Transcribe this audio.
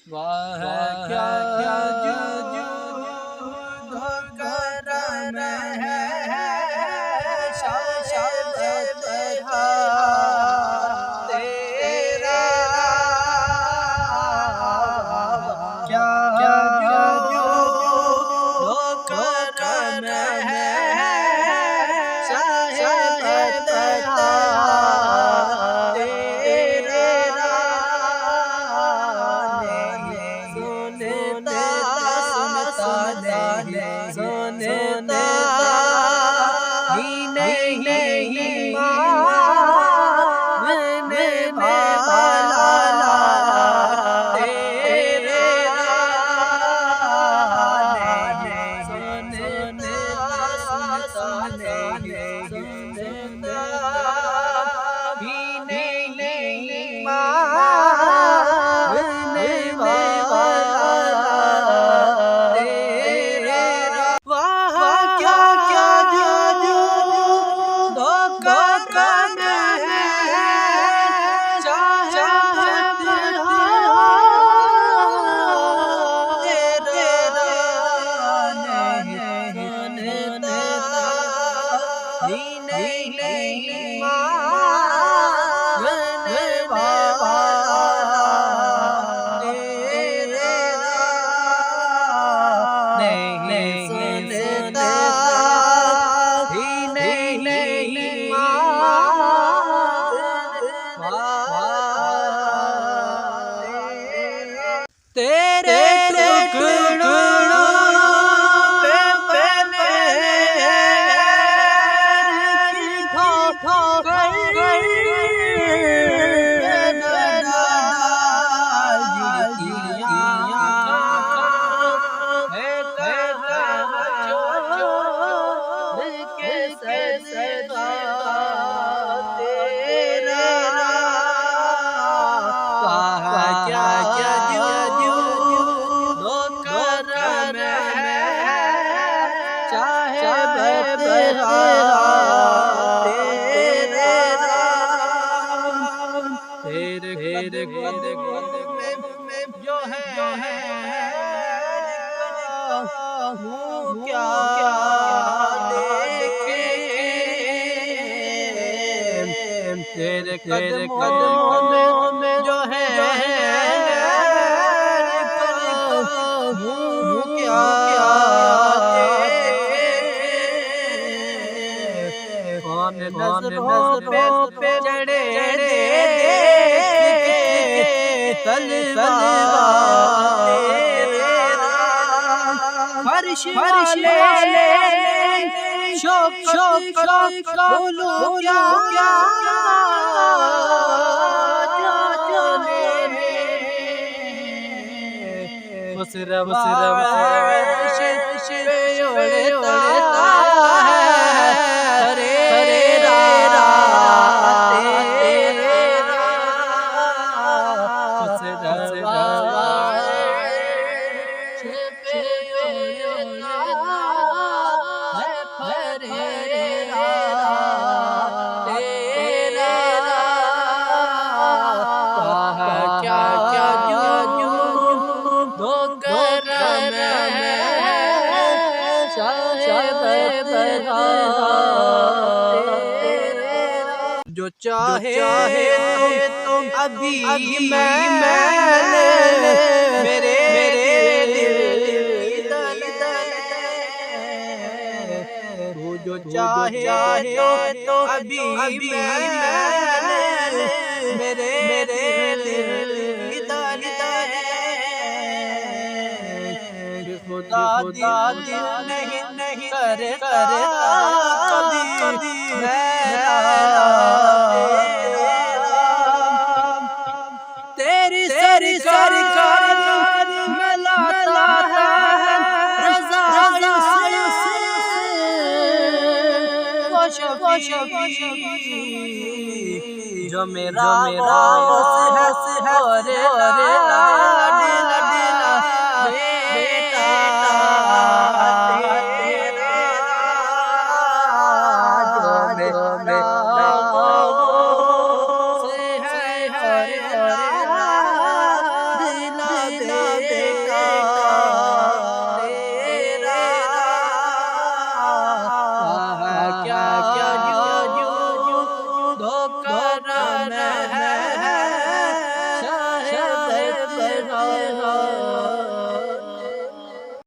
वाह क्या करम है शायद तेरा क्या करम है शायद तेरा सुनता ही नहीं मानने वाला तेरा सुनता ही नहीं मानने वाला नहीं मानने वाला तेरा नहीं सुनता ही नहीं मानने वाला तेरे तेरे कदम में जो है क्या देखे तेरे कदम में जो है क्या कौन नजरों पे चढ़े फर्श वाले शोक बोलो क्या जो चाहे तो अभी मैंने मेरे तू जो चाहे तो अभी मैंने मेरे खुदा दिल नहीं करे कभी तेरी सरकार में लाता है रज़ा जो मेरा है